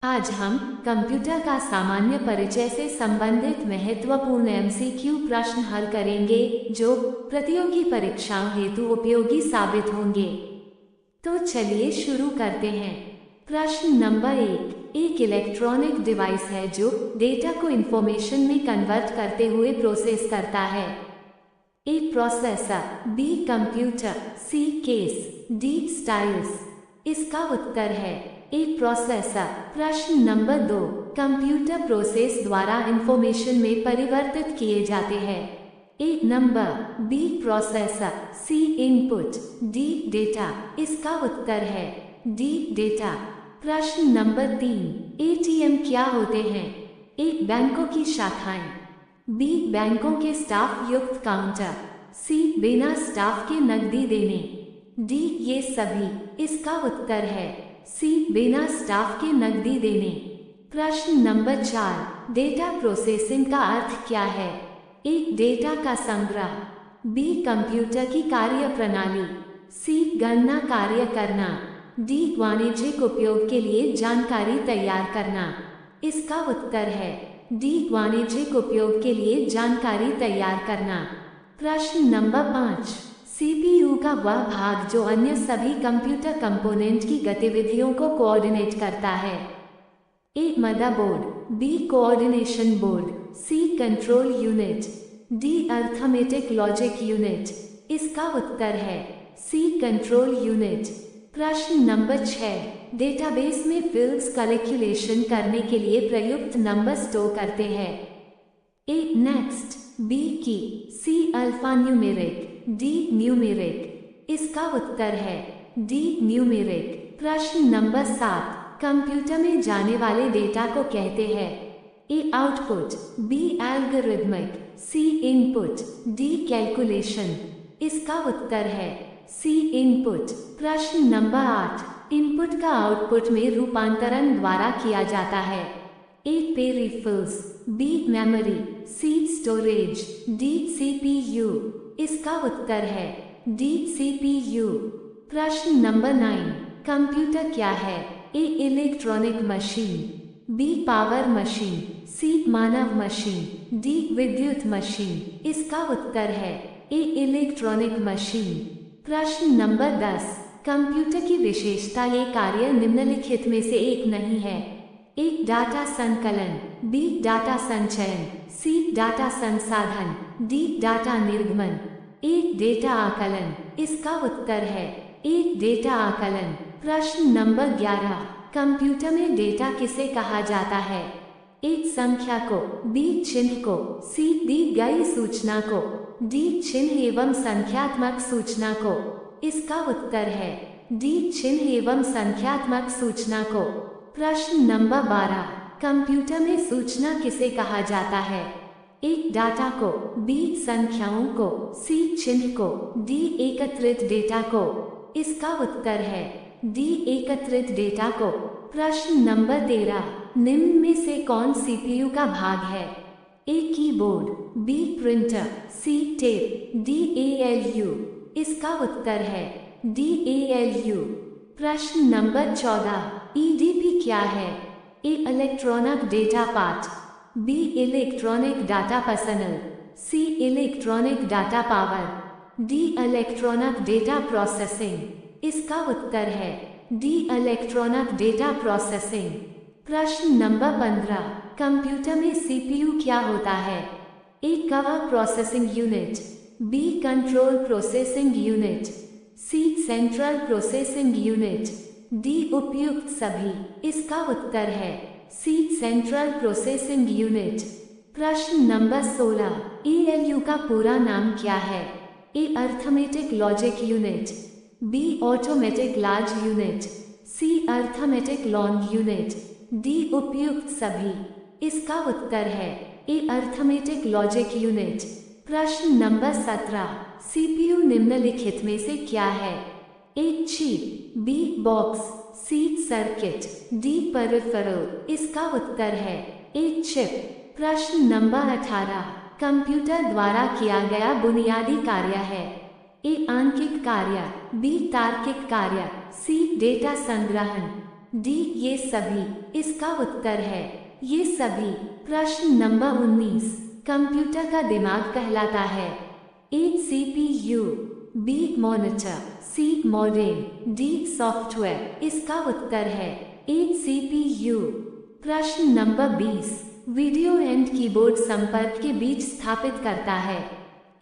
आज हम कंप्यूटर का सामान्य परिचय से संबंधित महत्वपूर्ण एमसीक्यू प्रश्न हल करेंगे जो प्रतियोगी परीक्षाओं हेतु उपयोगी साबित होंगे। तो चलिए शुरू करते हैं। प्रश्न नंबर 1, एक इलेक्ट्रॉनिक डिवाइस है जो डेटा को इंफॉर्मेशन में कन्वर्ट करते हुए प्रोसेस करता है। A processor, B computer, C case, D styles. इसका उत्तर है ए प्रोसेसर। प्रश्न नंबर 2, कंप्यूटर प्रोसेस द्वारा इंफॉर्मेशन में परिवर्तित किए जाते हैं। A number, B processor, C input, D data. इसका उत्तर है डी डेटा। प्रश्न नंबर 3, एटीएम क्या होते हैं? ए बैंकों की शाखाएं, बी बैंकों के स्टाफ युक्त काउंटर, सी बिना स्टाफ के नकदी देने, डी ये सभी। इसका उत्तर है सी बिना स्टाफ के नकदी देने। प्रश्न नंबर 4, डेटा प्रोसेसिंग का अर्थ क्या है? ए डेटा का संग्रह, बी कंप्यूटर की कार्य प्रणाली, सी गणना कार्य करना, डी वाणिज्यिक उपयोग के लिए जानकारी तैयार करना। इसका उत्तर है डी वाणिज्यिक उपयोग के लिए जानकारी तैयार करना। प्रश्न नंबर 5, सीपीयू का वह भाग जो अन्य सभी कंप्यूटर कंपोनेंट की गतिविधियों को कोऑर्डिनेट करता है। A motherboard, B coordination board, C control unit, D arithmetic logic unit. इसका उत्तर है सी कंट्रोल यूनिट। प्रश्न नंबर 6, डेटाबेस में फील्ड्स कैलकुलेशन करने के लिए प्रयुक्त नंबर स्टोर करते हैं। ए next, B key, C alphanumeric, D numeric. इसका उत्तर है डी न्यूमेरिक। प्रश्न नंबर 7, कंप्यूटर में जाने वाले डेटा को कहते हैं। A output, B algorithmic, C input, D calculation. इसका उत्तर है सी इनपुट। प्रश्न नंबर 8, इनपुट का आउटपुट में रूपांतरण द्वारा किया जाता है। A peripherals, B memory, C storage, D CPU. इसका उत्तर है डी सीपीयू। प्रश्न नंबर 9, कंप्यूटर क्या है? A electronic machine, B power machine, C मानव मशीन, डी विद्युत मशीन। इसका उत्तर है ए इलेक्ट्रॉनिक मशीन। प्रश्न नंबर 10, कंप्यूटर की विशेषता ये कार्य निम्नलिखित में से एक नहीं है। ए डाटा संकलन, बी डाटा संचयन, सी डाटा संसाधन, डी डाटा निर्गमन। ए डेटा आकलन। इसका उत्तर है ए डेटा आकलन। प्रश्न नंबर 11, कंप्यूटर में डेटा किसे कहा जाता है? ए संख्या को, बी चिन्ह को, सी दी गई सूचना को, डी चिन्ह एवं संख्यात्मक सूचना को। इसका उत्तर है डी चिन्ह एवं संख्यात्मक सूचना को। प्रश्न नंबर 12, कंप्यूटर में सूचना किसे कहा जाता है? ए डाटा को, बी संख्याओं को, सी चिन्ह को, डी एकत्रित डेटा को। इसका उत्तर है डी एकत्रित डेटा को। प्रश्न नंबर 13, निम्न में से कौन सीपीयू का भाग है? A keyboard, B printer, C tape, D ALU. इसका उत्तर है डी एएलयू। प्रश्न नंबर 14, ईडीपी क्या है? A electronic data part, B electronic data personal, C electronic data power, D electronic data processing. इसका उत्तर है डी इलेक्ट्रॉनिक डेटा प्रोसेसिंग। प्रश्न नंबर 15, कंप्यूटर में सीपीयू क्या होता है? A cover processing unit, B control processing unit, C central processing unit, D उपयुक्त सभी। इसका उत्तर है सी सेंट्रल प्रोसेसिंग यूनिट। प्रश्न नंबर 16, एएलयू का पूरा नाम क्या है? A arithmetic logic unit, B automatic large unit, C arithmetic long unit, D उपयुक्त सभी। इसका उत्तर है ए अर्थमेटिक लॉजिक यूनिट। प्रश्न नंबर 17, सीपीयू निम्नलिखित में से क्या है? A chip, B box, C circuit, D peripheral. इसका उत्तर है ए चिप। प्रश्न नंबर 18, कंप्यूटर द्वारा किया गया बुनियादी कार्य है। ए आंकिक कार्य, बी तार्किक कार्य, सी डेटा संग्रहण, डी ये सभी। इसका उत्तर है ये सभी। प्रश्न नंबर 19 कंप्यूटर का दिमाग कहलाता है। A CPU, B monitor, C modem, D software. इसका उत्तर है ए CPU। प्रश्न नंबर 20 वीडियो एंड कीबोर्ड संपर्क के बीच स्थापित करता है।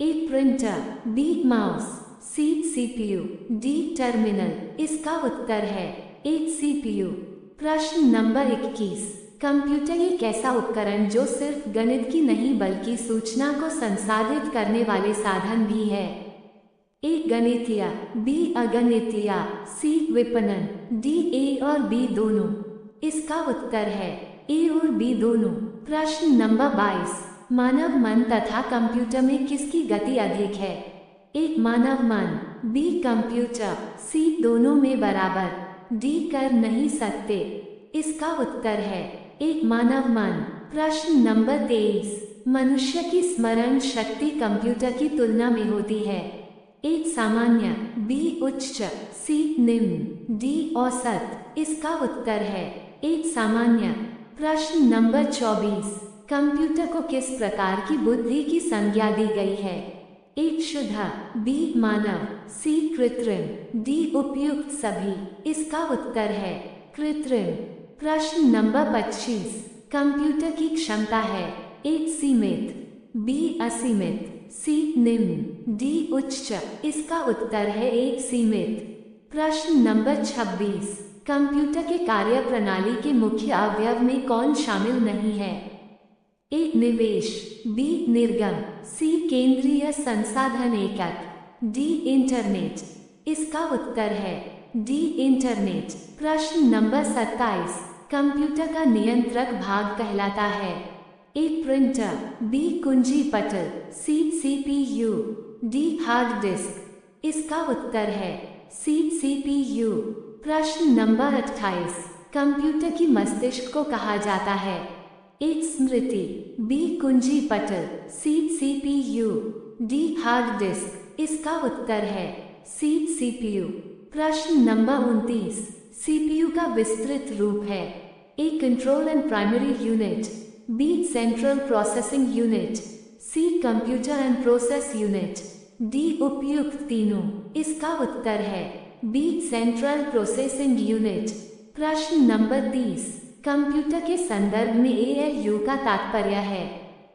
A printer, B mouse, C CPU, D terminal. इसका उत्तर है ए CPU। प्रश्न नंबर 21 कंप्यूटर एक ऐसा उपकरण जो सिर्फ गणित की नहीं बल्कि सूचना को संसाधित करने वाले साधन भी है। ए गणितीय, बी अगणितीय, सी विपणन, डी ए और बी दोनों। इसका उत्तर है ए और बी दोनों। प्रश्न नंबर 22 मानव मन तथा कंप्यूटर में किसकी गति अधिक है। ए मानव मन, बी कंप्यूटर, सी दोनों में बराबर, डी कर नहीं सकते। इसका उत्तर है एक मानव मन। प्रश्न नंबर 23 मनुष्य की स्मरण शक्ति कंप्यूटर की तुलना में होती है। एक सामान्य, बी उच्च, सी निम्न, डी औसत। इसका उत्तर है एक सामान्य। प्रश्न नंबर 24 कंप्यूटर को किस प्रकार की बुद्धि की संज्ञा दी गई है। एक शुद्ध, बी मानव, सी कृत्रिम, डी उपयुक्त सभी। इसका उत्तर है कृत्रिम। प्रश्न नंबर 25 कंप्यूटर की क्षमता है। एक सीमित, बी असीमित, सी निम्न, डी उच्च। इसका उत्तर है एक सीमित। प्रश्न नंबर 26 कंप्यूटर के कार्य प्रणाली के मुख्य अवयव में कौन शामिल नहीं है। ए निवेश, बी निर्गम, सी केंद्रीय संसाधन एकक, डी इंटरनेट। इसका उत्तर है डी इंटरनेट। प्रश्न नंबर 27 कंप्यूटर का नियंत्रक भाग कहलाता है। ए प्रिंटर, बी कुंजी पटल, C CPU, D hard disk. इसका उत्तर है सी CPU। प्रश्न नंबर 28 कंप्यूटर की मस्तिष्क को कहा जाता है। एक स्मृति, बी कुंजी पटल, C CPU, D hard disk. इसका उत्तर है सी CPU। प्रश्न नंबर 29 CPU का विस्तृत रूप है। A control and primary unit, B central processing unit, C computer and process unit, D उपयुक्त तीनों। इसका उत्तर है बी सेंट्रल प्रोसेसिंग यूनिट। प्रश्न नंबर 30 कंप्यूटर के संदर्भ में ALU का तात्पर्य है।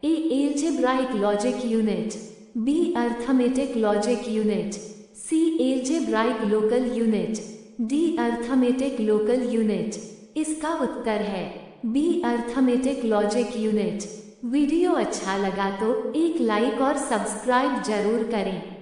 A algebraic logic unit, B arithmetic logic unit, C algebraic local unit, D arithmetic local unit. इसका उत्तर है B arithmetic logic unit. Video अच्छा लगा तो एक लाइक और सब्सक्राइब जरूर करें।